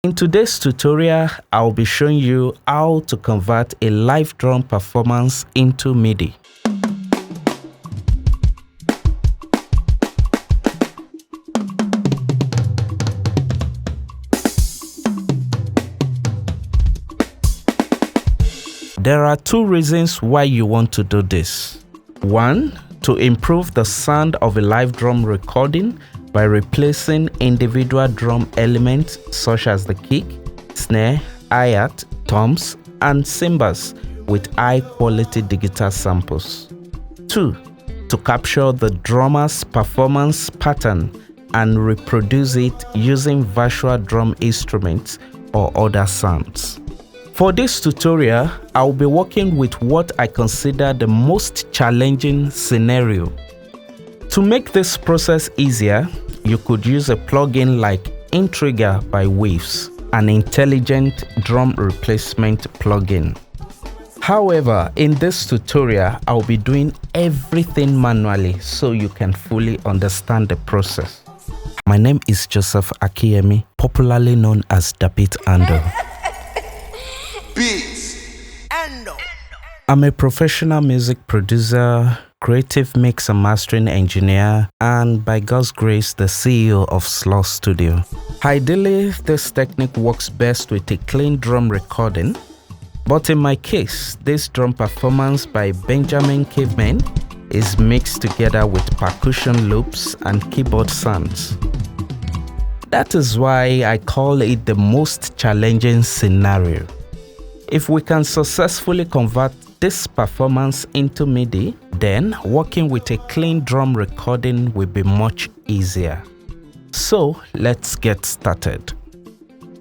In today's tutorial, I'll be showing you how to convert a live drum performance into MIDI. There are two reasons why you want to do this. One, to improve the sound of a live drum recording by replacing individual drum elements such as the kick, snare, hi-hat, toms, and cymbals with high-quality digital samples. 2. To capture the drummer's performance pattern and reproduce it using virtual drum instruments or other sounds. For this tutorial, I'll be working with what I consider the most challenging scenario. To make this process easier, you could use a plugin like Intrigger by Waves, an intelligent drum replacement plugin. However, in this tutorial, I'll be doing everything manually so you can fully understand the process. My name is Joseph Akiyemi, popularly known as Dapit Ando. I'm a professional music producer, creative mix and mastering engineer, and by God's grace, the CEO of Slur Studio. Ideally, this technique works best with a clean drum recording, but in my case, this drum performance by Benjamin Caveman is mixed together with percussion loops and keyboard sounds. That is why I call it the most challenging scenario. If we can successfully convert this performance into MIDI, then working with a clean drum recording will be much easier. So let's get started.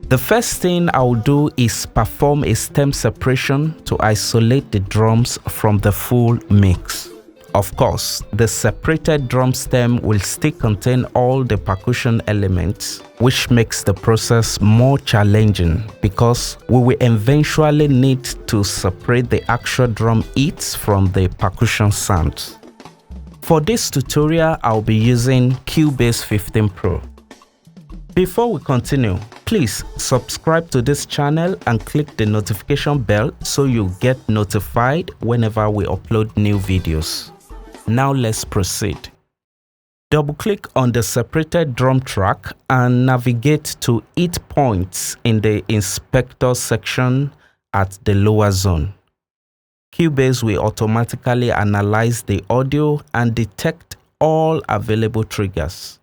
The first thing I'll do is perform a stem separation to isolate the drums from the full mix. Of course, the separated drum stem will still contain all the percussion elements, which makes the process more challenging because we will eventually need to separate the actual drum hits from the percussion sounds. For this tutorial, I'll be using Cubase 15 Pro. Before we continue, please subscribe to this channel and click the notification bell so you get notified whenever we upload new videos. Now let's proceed. Double-click on the separated drum track and navigate to hit points in the inspector section at the lower zone. Cubase will automatically analyze the audio and detect all available triggers.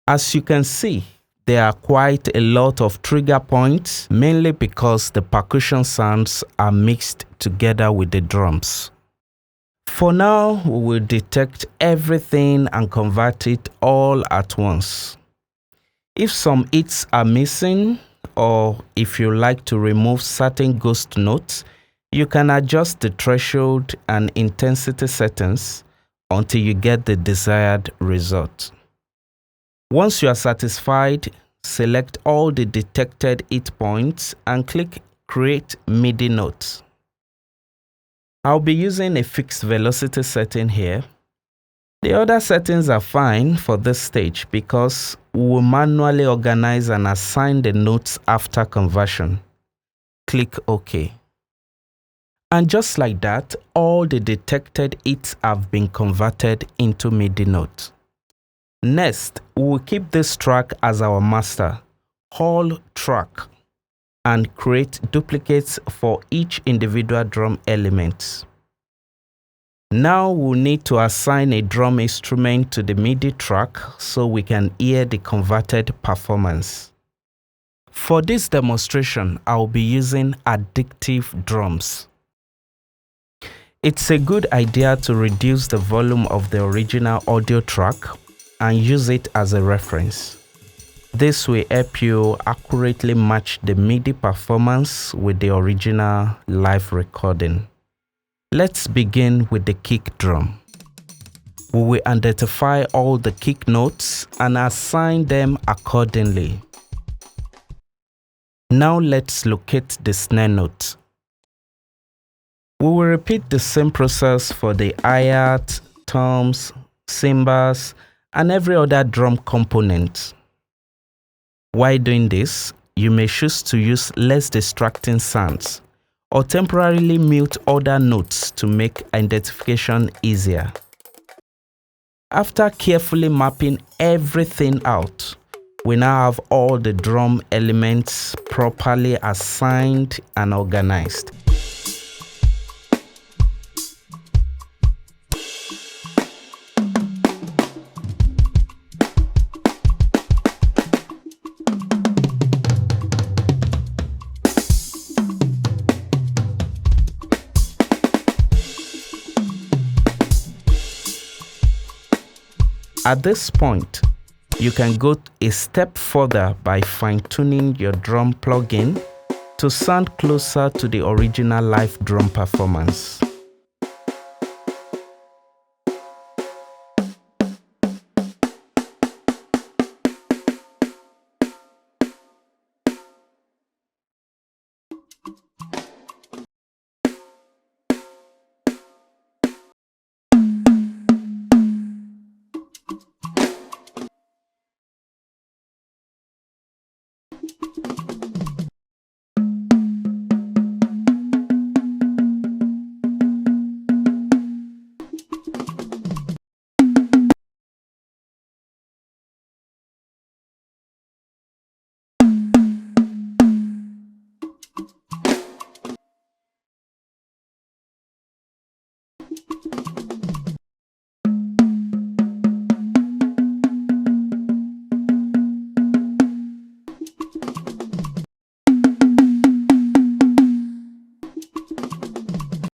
As you can see, there are quite a lot of trigger points, mainly because the percussion sounds are mixed together with the drums. For now, we will detect everything and convert it all at once. If some hits are missing, or if you like to remove certain ghost notes, you can adjust the threshold and intensity settings until you get the desired result. Once you are satisfied, select all the detected hit points and click Create MIDI Notes. I'll be using a fixed velocity setting here. The other settings are fine for this stage because we will manually organize and assign the notes after conversion. Click OK. And just like that, all the detected hits have been converted into MIDI notes. Next, we will keep this track as our master, whole track, and create duplicates for each individual drum element. Now we'll need to assign a drum instrument to the MIDI track so we can hear the converted performance. For this demonstration, I'll be using addictive drums. It's a good idea to reduce the volume of the original audio track and use it as a reference. This will help you accurately match the MIDI performance with the original live recording. Let's begin with the kick drum. We will identify all the kick notes and assign them accordingly. Now let's locate the snare note. We will repeat the same process for the hi-hat, toms, cymbals, and every other drum component. While doing this, you may choose to use less distracting sounds or temporarily mute other notes to make identification easier. After carefully mapping everything out, we now have all the drum elements properly assigned and organized. At this point, you can go a step further by fine-tuning your drum plugin to sound closer to the original live drum performance.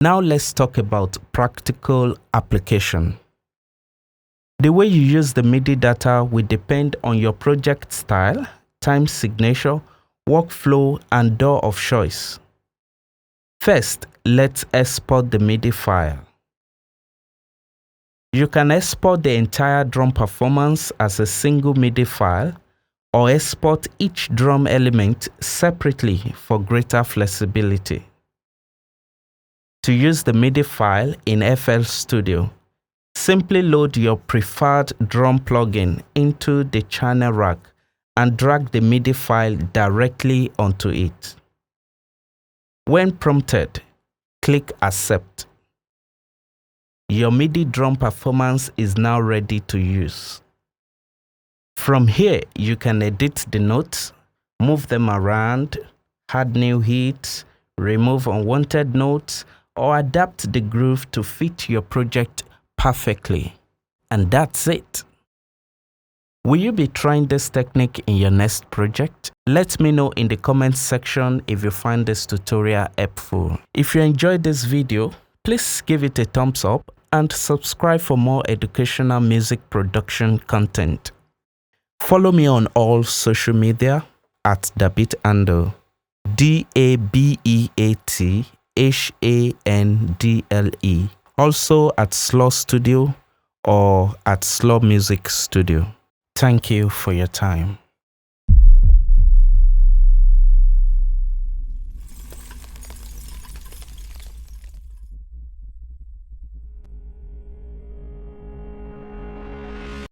Now let's talk about practical application. The way you use the MIDI data will depend on your project style, time signature, workflow, and DAW of choice. First, let's export the MIDI file. You can export the entire drum performance as a single MIDI file or export each drum element separately for greater flexibility. To use the MIDI file in FL Studio, simply load your preferred drum plugin into the channel rack and drag the MIDI file directly onto it. When prompted, click Accept. Your MIDI drum performance is now ready to use. From here, you can edit the notes, move them around, add new hits, remove unwanted notes, or adapt the groove to fit your project perfectly. And that's it. Will you be trying this technique in your next project? Let me know in the comments section if you find this tutorial helpful. If you enjoyed this video, please give it a thumbs up and subscribe for more educational music production content. Follow me on all social media at DabeatHandle, DabeatHandle. Also at Slur Studio or at Slur Music Studio. Thank you for your time.